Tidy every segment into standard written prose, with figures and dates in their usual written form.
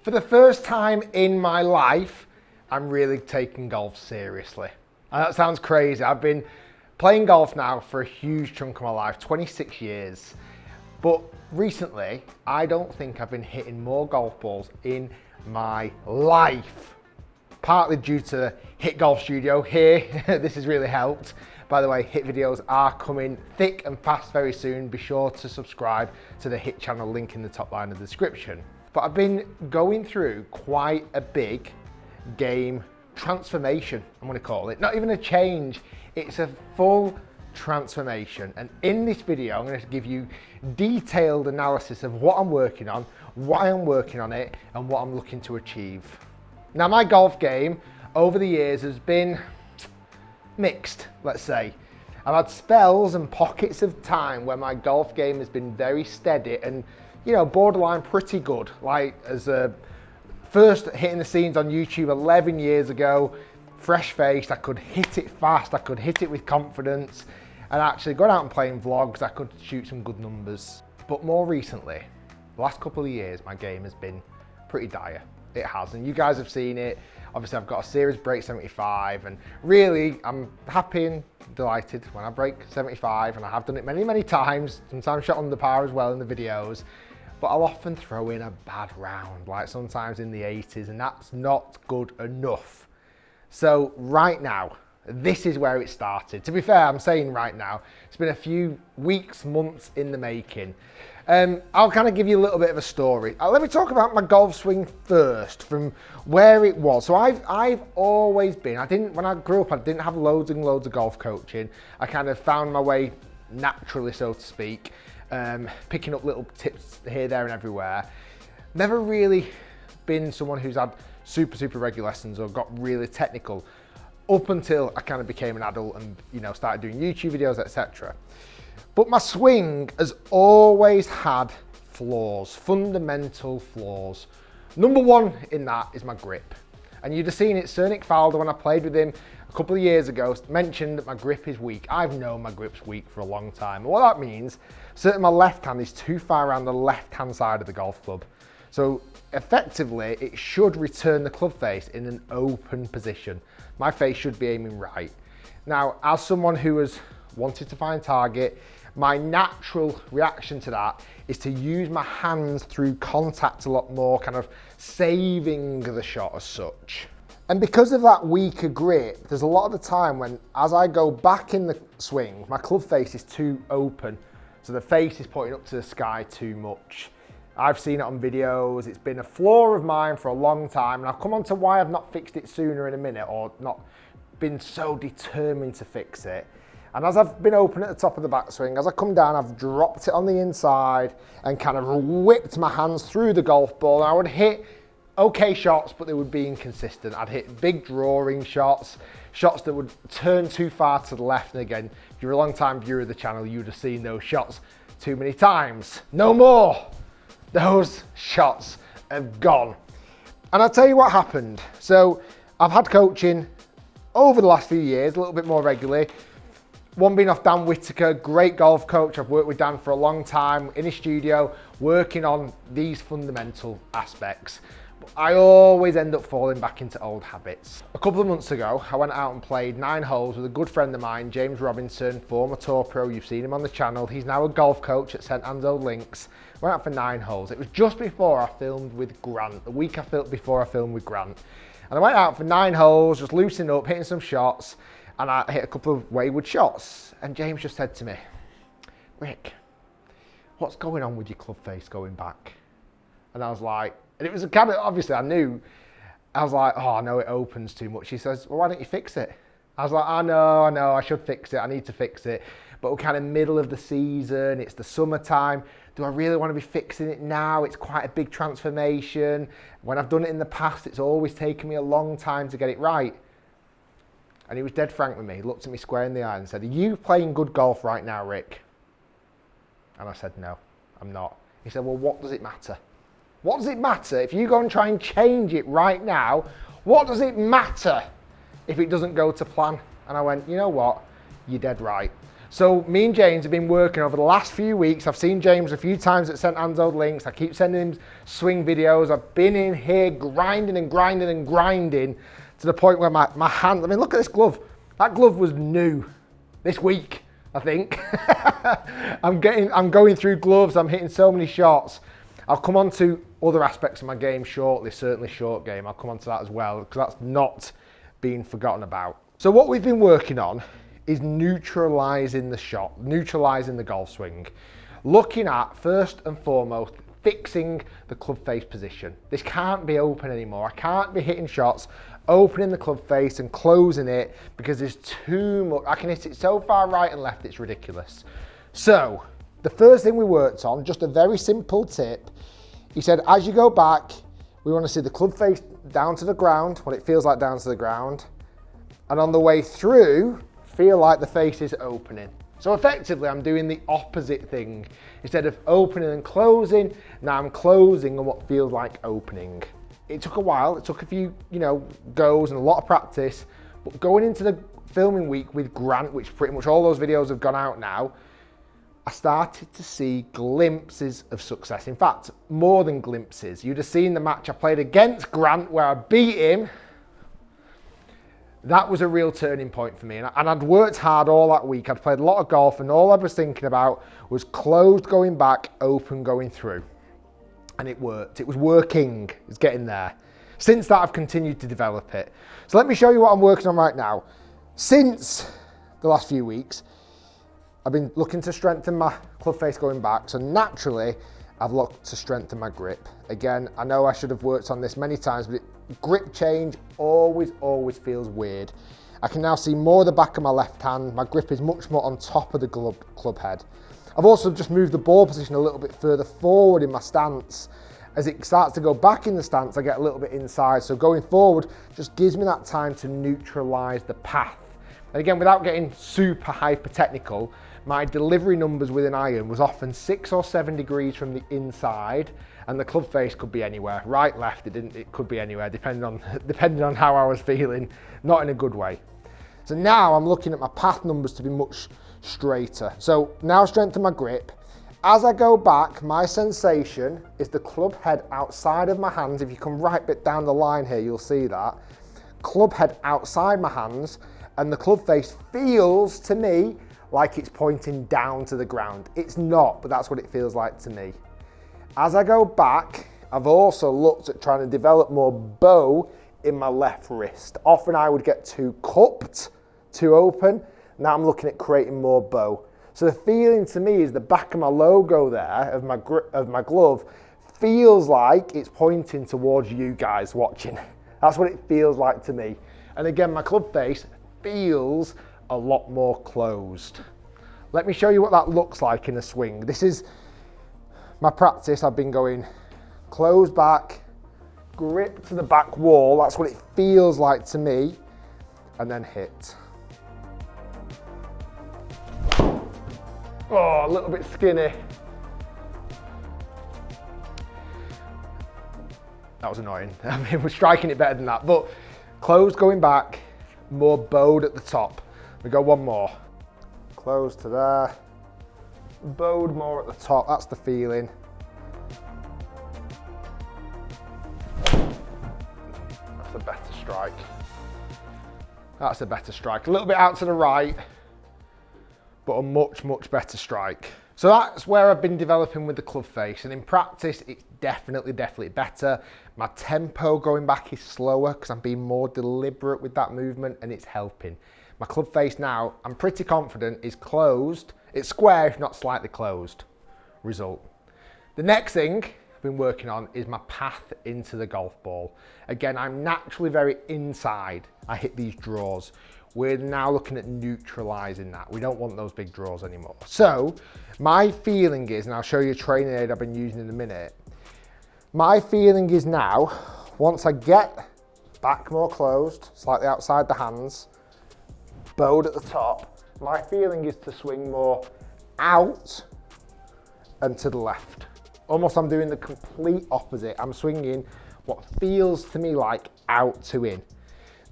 For the first time in my life, I'm really taking golf seriously. And that sounds crazy. I've been playing golf now for a huge chunk of my life, 26 years. But recently, I don't think I've been hitting more golf balls in my life. Partly due to Hit Golf Studio here. This has really helped. By the way, Hit videos are coming thick and fast very soon. Be sure to subscribe to the Hit channel, link in the top line of the description. But I've been going through quite a big game transformation, I'm going to call it. Not even a change, it's a full transformation. And in this video, I'm going to give you detailed analysis of what I'm working on, why I'm working on it, and what I'm looking to achieve. Now, my golf game over the years has been mixed, let's say. I've had spells and pockets of time where my golf game has been very steady and, you know, borderline pretty good. Like as a first hitting the scenes on YouTube 11 years ago, fresh-faced, I could hit it fast, I could hit it with confidence, and actually going out and playing vlogs, I could shoot some good numbers. But more recently, the last couple of years, my game has been pretty dire. It has, and you guys have seen it. Obviously, I've got a series break 75, and really, I'm happy and delighted when I break 75, and I have done it many, many times, sometimes shot under par as well in the videos, but I'll often throw in a bad round, like sometimes in the 80s, and that's not good enough. So right now, this is where it started. To be fair, I'm saying right now, it's been a few weeks, months in the making. I'll kind of give you a little bit of a story. Let me talk about my golf swing first, from where it was. So I've always been, when I grew up, I didn't have loads and loads of golf coaching. I kind of found my way naturally, so to speak, picking up little tips here, there and everywhere. Never really been someone who's had super regular lessons or got really technical up until I kind of became an adult and, you know, started doing YouTube videos, etc. But my swing has always had flaws, fundamental flaws. Number one in that is my grip. And you'd have seen it, Sir Nick Faldo, when I played with him a couple of years ago, mentioned that my grip is weak. I've known my grip's weak for a long time. And what that means, certainly my left hand is too far around the left-hand side of the golf club. So effectively, it should return the club face in an open position. My face should be aiming right. Now, as someone who has wanted to find target, my natural reaction to that is to use my hands through contact a lot more, kind of saving the shot as such. And because of that weaker grip, there's a lot of the time when, as I go back in the swing, my club face is too open. So the face is pointing up to the sky too much. I've seen it on videos, it's been a flaw of mine for a long time, and I'll come on to why I've not fixed it sooner in a minute, or not been so determined to fix it. And as I've been open at the top of the backswing, as I come down, I've dropped it on the inside and kind of whipped my hands through the golf ball. And I would hit okay shots, but they would be inconsistent. I'd hit big drawing shots, shots that would turn too far to the left. And again, if you're a long time viewer of the channel, you'd have seen those shots too many times. No more. Those shots have gone. And I'll tell you what happened. So I've had coaching over the last few years, a little bit more regularly. One being off Dan Whitaker, great golf coach. I've worked with Dan for a long time in his studio, working on these fundamental aspects. But I always end up falling back into old habits. A couple of months ago, I went out and played 9 holes with a good friend of mine, James Robinson, former tour pro. You've seen him on the channel. He's now a golf coach at St Anne's Links. Went out for 9 holes. It was just before I filmed with Grant, the week before I filmed with Grant. And I went out for 9 holes, just loosening up, hitting some shots. And I hit a couple of wayward shots. And James just said to me, Rick, what's going on with your club face going back? And I was like, and it was a kind of, obviously I knew, I was like, oh, I know it opens too much. He says, well, why don't you fix it? I was like, I know, I should fix it. I need to fix it. But we're kind of middle of the season. It's the summertime. Do I really want to be fixing it now? It's quite a big transformation. When I've done it in the past, it's always taken me a long time to get it right. And he was dead frank with me. He looked at me square in the eye and said, are you playing good golf right now, Rick? And I said, no, I'm not. He said, well, what does it matter? What does it matter if you go and try and change it right now? What does it matter if it doesn't go to plan? And I went, you know what? You're dead right. So me and James have been working over the last few weeks. I've seen James a few times at St Anne's Old Links. I keep sending him swing videos. I've been in here grinding and grinding and grinding to the point where my hand, I mean, look at this glove. That glove was new this week, I think. I'm going through gloves. I'm hitting so many shots. I'll come on to other aspects of my game shortly, certainly short game. I'll come on to that as well, because that's not being forgotten about. So what we've been working on is neutralising the shot, neutralising the golf swing. Looking at, first and foremost, fixing the club face position. This can't be open anymore. I can't be hitting shots, opening the club face and closing it, because there's too much. I can hit it so far right and left, it's ridiculous. So, the first thing we worked on, just a very simple tip, he said, as you go back, we want to see the club face down to the ground, what it feels like down to the ground, and on the way through, feel like the face is opening. So effectively, I'm doing the opposite thing. Instead of opening and closing, now I'm closing on what feels like opening. It took a while, it took a few, goes and a lot of practice, but going into the filming week with Grant, which pretty much all those videos have gone out now, I started to see glimpses of success. In fact, more than glimpses. You'd have seen the match I played against Grant where I beat him. That was a real turning point for me, and I'd worked hard all that week. I'd played a lot of golf, and all I was thinking about was closed going back, open going through. And it worked. It was working. It's getting there. Since that, I've continued to develop it. So let me show you what I'm working on right now. Since the last few weeks, I've been looking to strengthen my club face going back. So naturally, I've looked to strengthen my grip. Again, I know I should have worked on this many times, but grip change always feels weird. I can now see more of the back of my left hand. My grip is much more on top of the club head. I've also just moved the ball position a little bit further forward in my stance. As it starts to go back in the stance, I get a little bit inside. So going forward just gives me that time to neutralise the path. And again, without getting super hyper technical, my delivery numbers with an iron was often 6 or 7 degrees from the inside, and the club face could be anywhere, right, left, it could be anywhere, depending on how I was feeling, not in a good way. So now I'm looking at my path numbers to be much straighter. So now strengthen my grip. As I go back, my sensation is the club head outside of my hands. If you come right bit down the line here, you'll see that. Club head outside my hands, and the club face feels to me like it's pointing down to the ground. It's not, but that's what it feels like to me. As I go back, I've also looked at trying to develop more bow in my left wrist. Often I would get too cupped, too open. Now I'm looking at creating more bow. So the feeling to me is the back of my logo there, of my glove, feels like it's pointing towards you guys watching. That's what it feels like to me. And again, my club face feels a lot more closed. Let me show you what that looks like in a swing. This is my practice. I've been going close back, grip to the back wall. That's what it feels like to me. And then hit. Oh, a little bit skinny. That was annoying. I mean, we're striking it better than that, but closed going back, more bowed at the top. We go one more. Close to there. Bowed more at the top, that's the feeling. That's a better strike. That's a better strike. A little bit out to the right, but a much better strike. So that's where I've been developing with the club face, and in practice it's definitely better. My tempo going back is slower because I'm being more deliberate with that movement, and it's helping. My club face now, I'm pretty confident, is closed. It's square, if not slightly closed. Result. The next thing I've been working on is my path into the golf ball. Again, I'm naturally very inside. I hit these draws. We're now looking at neutralising that. We don't want those big draws anymore. So my feeling is, and I'll show you a training aid I've been using in a minute. My feeling is now, once I get back more closed, slightly outside the hands, bowed at the top, my feeling is to swing more out and to the left. Almost I'm doing the complete opposite. I'm swinging what feels to me like out to in.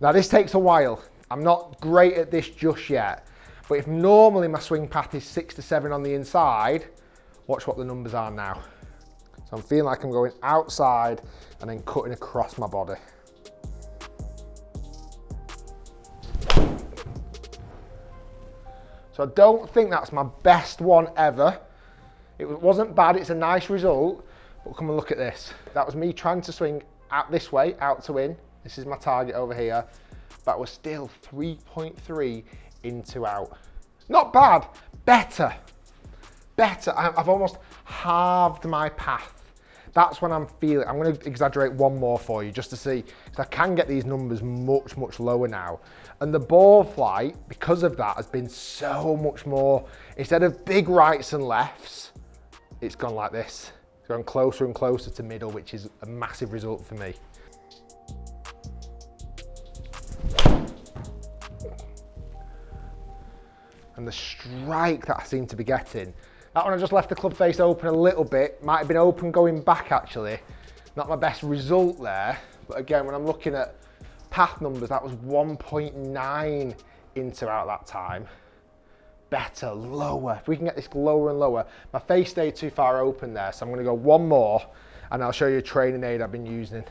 Now this takes a while. I'm not great at this just yet, But if normally my swing path is 6 to 7 on the inside, watch what the numbers are now. So I'm feeling like I'm going outside and then cutting across my body. So I don't think that's my best one ever. It wasn't bad, it's a nice result, but come and look at this. That was me trying to swing out this way, out to in. This is my target over here. That was still 3.3 in to out. Not bad, better. Better, I've almost halved my path. That's when I'm feeling, I'm gonna exaggerate one more for you just to see, because I can get these numbers much, much lower now. And the ball flight, because of that, has been so much more, instead of big rights and lefts, it's gone like this. It's gone closer and closer to middle, which is a massive result for me. And the strike that I seem to be getting, that one I just left the club face open a little bit, might have been open going back actually. Not my best result there, but again, when I'm looking at path numbers, that was 1.9 into out that time. Better, lower. If we can get this lower and lower, my face stayed too far open there, so I'm gonna go one more and I'll show you a training aid I've been using.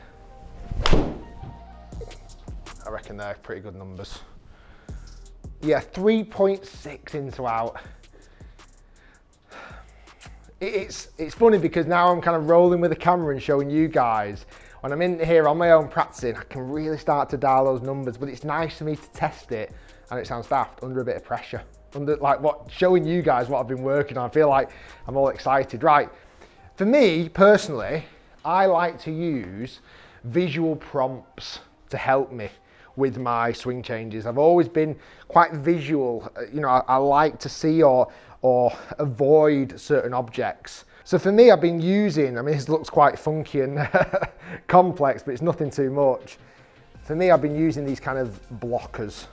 I reckon they're pretty good numbers. Yeah, 3.6 into out. It's funny because now I'm kind of rolling with the camera and showing you guys. When I'm in here on my own practicing, I can really start to dial those numbers, but it's nice for me to test it, and it sounds daft, under a bit of pressure. Under, like showing you guys what I've been working on. I feel like I'm all excited. Right, for me personally, I like to use visual prompts to help me with my swing changes. I've always been quite visual. You know, I like to see or avoid certain objects. So for me, I've been using, I mean, this looks quite funky and complex, but it's nothing too much. For me, I've been using these kind of blockers,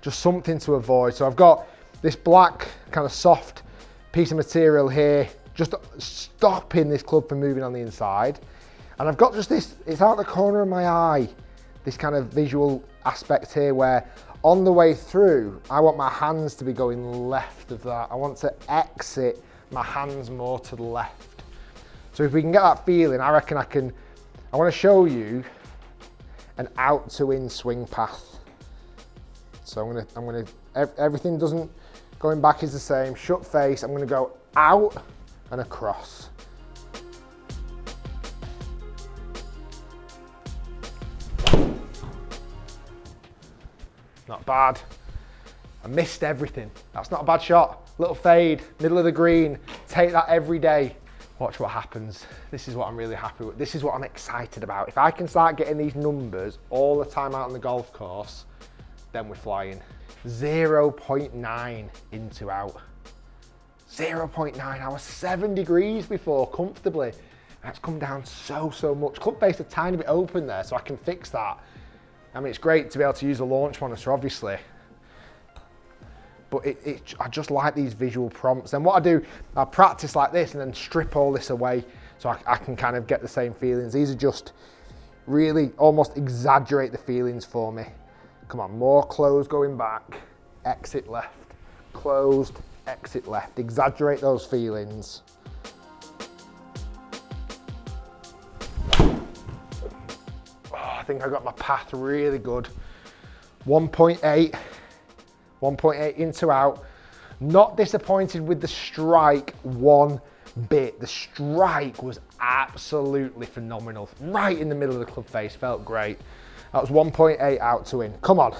just something to avoid. So I've got this black kind of soft piece of material here, just stopping this club from moving on the inside. And I've got just this, it's out the corner of my eye, this kind of visual aspect here where on the way through, I want my hands to be going left of that. I want to exit my hands more to the left. So if we can get that feeling, I reckon I want to show you an out to in swing path. So I'm gonna, everything going back is the same, shut face, I'm gonna go out and across. Not bad. I missed everything. That's not a bad shot. Little fade, middle of the green. Take that every day. Watch what happens. This is what I'm really happy with. This is what I'm excited about. If I can start getting these numbers all the time out on the golf course, then we're flying. 0.9 into out. 0.9. I was 7 degrees before comfortably. That's come down so much. Club face a tiny bit open there, so I can fix that. I mean, it's great to be able to use a launch monitor, obviously, but I just like these visual prompts. And what I do, I practice like this and then strip all this away so I can kind of get the same feelings. These are just really almost exaggerate the feelings for me. Come on, more closed going back, exit left, closed, exit left. Exaggerate those feelings. I think I got my path really good. 1.8 into out. Not disappointed with the strike one bit. The strike was absolutely phenomenal. Right in the middle of the club face, felt great. That was 1.8 out to in. Come on.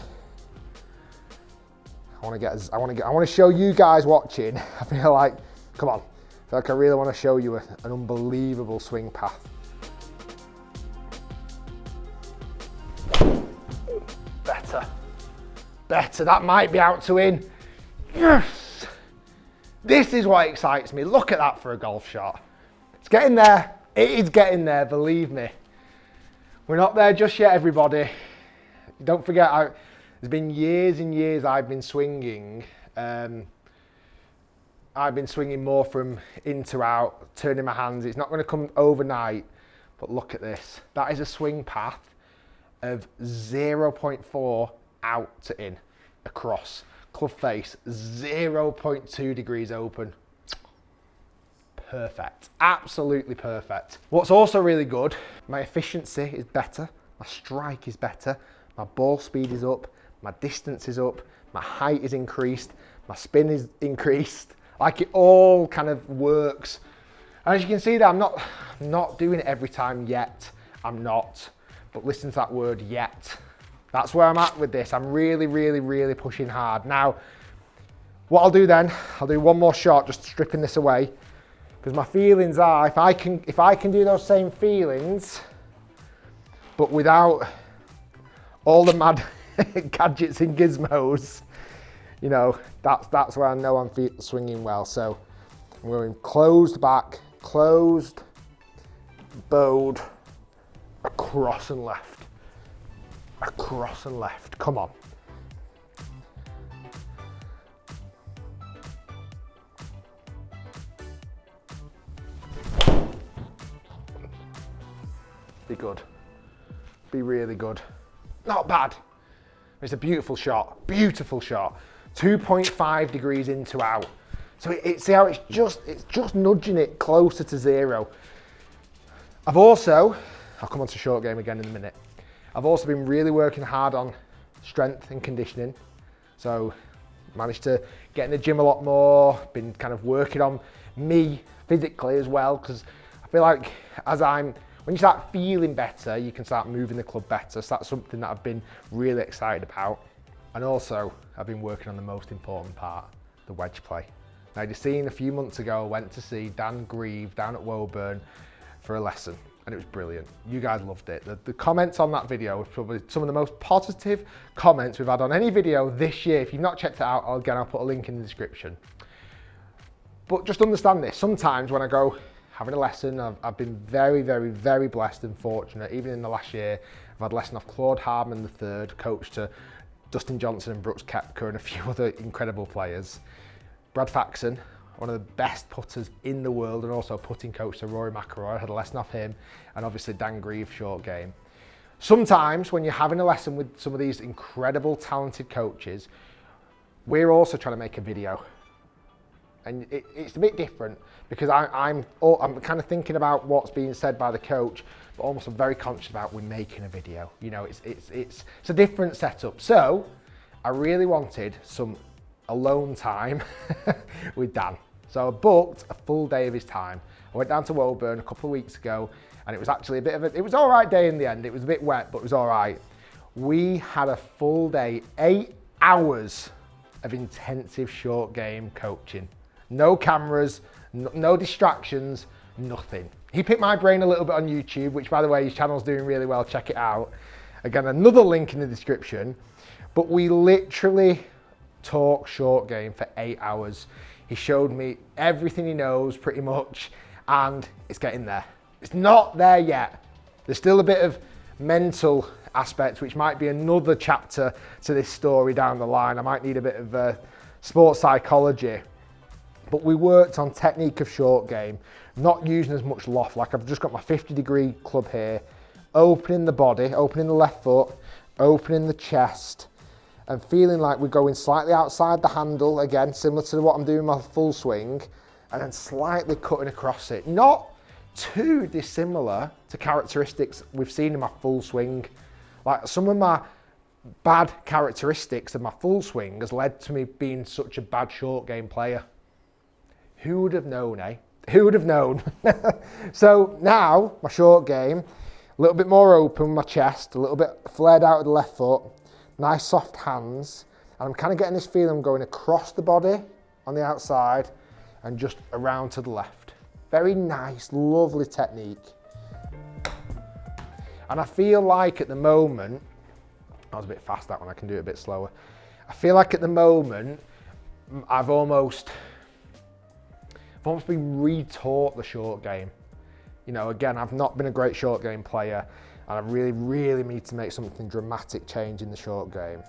I want to show you guys watching. I feel like, come on. I feel like I really want to show you an unbelievable swing path. Better, that might be out to in. Yes! This is what excites me. Look at that for a golf shot. It's getting there. It is getting there, believe me. We're not there just yet, everybody. Don't forget, there's been years and years I've been swinging. I've been swinging more from in to out, turning my hands. It's not going to come overnight, but look at this. That is a swing path of 0.4 out to in, across, club face, 0.2 degrees open. Perfect, absolutely perfect. What's also really good, my efficiency is better, my strike is better, my ball speed is up, my distance is up, my height is increased, my spin is increased. Like, it all kind of works. And as you can see that I'm not doing it every time yet. I'm not, but listen to that word, yet. That's where I'm at with this. I'm really, really, really pushing hard. Now, what I'll do then, I'll do one more shot, just stripping this away, because my feelings are, if I can do those same feelings, but without all the mad gadgets and gizmos, you know, that's where I know I'm swinging well. So I'm going closed back, closed, bowed, across and left. Across and left, come on. Be good, be really good. Not bad. It's a beautiful shot, beautiful shot. 2.5 degrees in to out. So see how it's just nudging it closer to zero. I'll come on to short game again in a minute. I've also been really working hard on strength and conditioning. So managed to get in the gym a lot more, been kind of working on me physically as well, because I feel like when you start feeling better, you can start moving the club better. So that's something that I've been really excited about. And also, I've been working on the most important part, the wedge play. Now, you've seen a few months ago, I went to see Dan Grieve down at Woburn for a lesson, and it was brilliant. You guys loved it. The comments on that video were probably some of the most positive comments we've had on any video this year. If you've not checked it out, I'll put a link in the description. But just understand this, sometimes when I go having a lesson, I've been very, very, very blessed and fortunate. Even in the last year, I've had a lesson off Claude Hardman III, coach to Dustin Johnson and Brooks Koepka and a few other incredible players. Brad Faxon, one of the best putters in the world, and also putting coach to Rory McIlroy. I had a lesson off him, and obviously Dan Grieve, short game. Sometimes when you're having a lesson with some of these incredible, talented coaches, we're also trying to make a video. And it's a bit different because I'm kind of thinking about what's being said by the coach, but almost I'm very conscious about we're making a video. You know, it's a different setup. So I really wanted some alone time with Dan. So I booked a full day of his time. I went down to Woburn a couple of weeks ago, and it was actually it was all right day in the end. It was a bit wet, but it was all right. We had a full day, 8 hours of intensive short game coaching. No cameras, no distractions, nothing. He picked my brain a little bit on YouTube, which by the way, his channel's doing really well, check it out. Again, another link in the description. But we literally talked short game for 8 hours. He showed me everything he knows pretty much, and it's getting there. It's not there yet. There's still a bit of mental aspect, which might be another chapter to this story down the line. I might need a bit of sports psychology. But we worked on technique of short game, not using as much loft. Like I've just got my 50-degree club here, opening the body, opening the left foot, opening the chest, and feeling like we're going slightly outside the handle, again, similar to what I'm doing in my full swing, and then slightly cutting across it. Not too dissimilar to characteristics we've seen in my full swing. Like some of my bad characteristics of my full swing has led to me being such a bad short game player. Who would have known, eh? Who would have known? So now, my short game, a little bit more open, my chest, a little bit flared out with the left foot, nice soft hands, and I'm kind of getting this feeling I'm going across the body on the outside and just around to the left. Very nice, lovely technique. And I feel like at the moment, I was a bit fast that one, I can do it a bit slower. I feel like at the moment, I've almost been retaught the short game. You know, again, I've not been a great short game player, and I really, really need to make something dramatic change in the short game.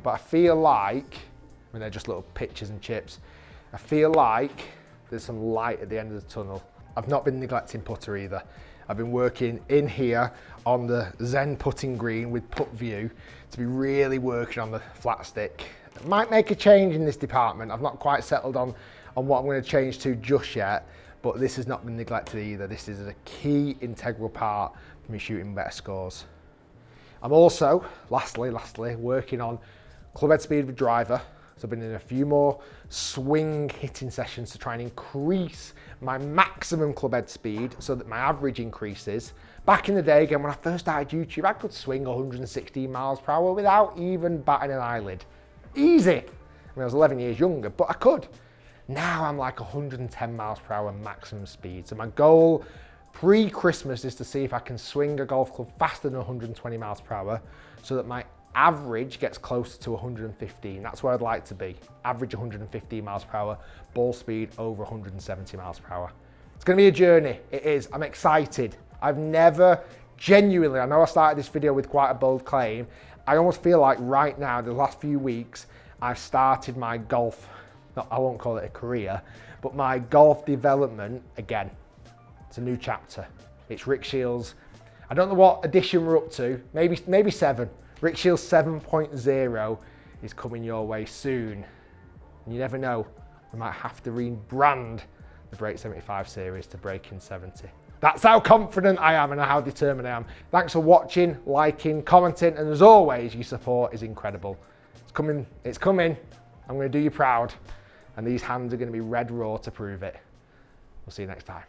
But I feel like, I mean, they're just little pitches and chips. I feel like there's some light at the end of the tunnel. I've not been neglecting putter either. I've been working in here on the Zen putting green with putt view to be really working on the flat stick. I might make a change in this department. I've not quite settled on what I'm going to change to just yet, but this has not been neglected either. This is a key integral part for me shooting better scores. I'm also, lastly, working on club head speed with driver. So I've been in a few more swing hitting sessions to try and increase my maximum club head speed so that my average increases. Back in the day, again, when I first started YouTube, I could swing 116 miles per hour without even batting an eyelid. Easy. I mean, I was 11 years younger, but I could. Now I'm like 110 miles per hour maximum speed. So my goal pre-Christmas is to see if I can swing a golf club faster than 120 miles per hour so that my average gets closer to 115. That's where I'd like to be. Average 115 miles per hour, ball speed over 170 miles per hour. It's gonna be a journey, it is. I'm excited. I've never genuinely, I know I started this video with quite a bold claim, I almost feel like right now, the last few weeks, I've started my golf, I won't call it a career, but my golf development again. It's a new chapter. It's Rick Shiels. I don't know what edition we're up to, maybe 7. Rick Shiels 7.0 is coming your way soon. And you never know, we might have to rebrand the Break 75 series to Breaking 70. That's how confident I am and how determined I am. Thanks for watching, liking, commenting, and as always, your support is incredible. It's coming. I'm gonna do you proud. And these hands are gonna be red raw to prove it. We'll see you next time.